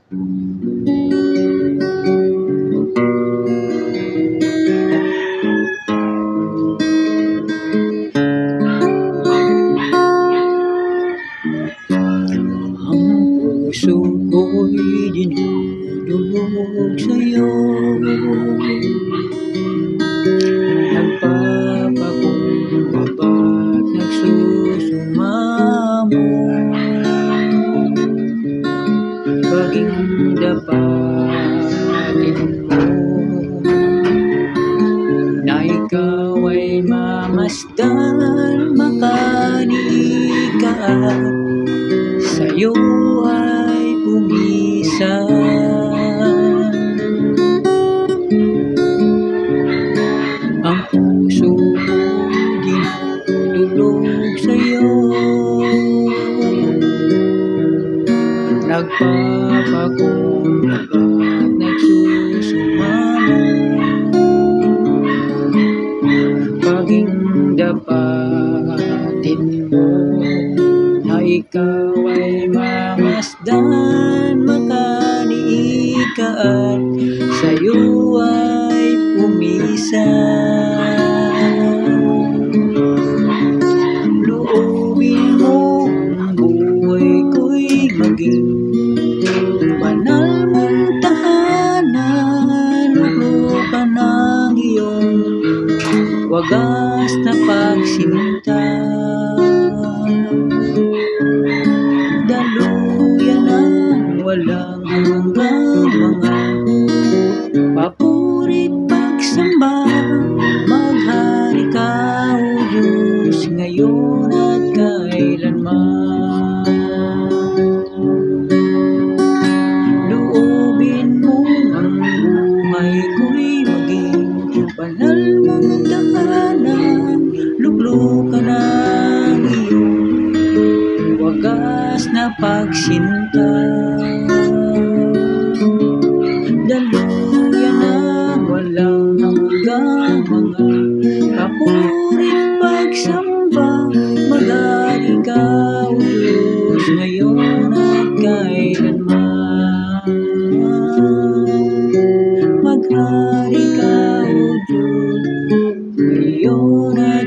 Puso ko'y dinudulog sa'yo, nagpapakumbaba at nagsusumamo, paging dapatin mo na ikaw ay mamasdan, makaniig ka at sa'yo ay pumisan. Ang puso ko'y dinudulog sa'yo, nagpapakumbaba at nagsusumamo, paging dapatin mo na ikaw ay mamasdan, makaniig ka at sa'yo ay pumisan. Loobin mo ang buhay ko'y maging banal mong tahanan, luklukan ng iyong wagas na pagsinta. Daluyan ng walang hanggang mga papurit pagsamba, maghari ka o Diyos ngayon at kailanman. Loobin mo ang buhay ko'y maging banal mong tahanan, luklukan ng iyong wagas na pagsinta. Daluyan ng walang hanggang mga papurit pagsamba, maghari ka o Diyos ngayon at kailanman. Maghari ka o Diyos ngayon at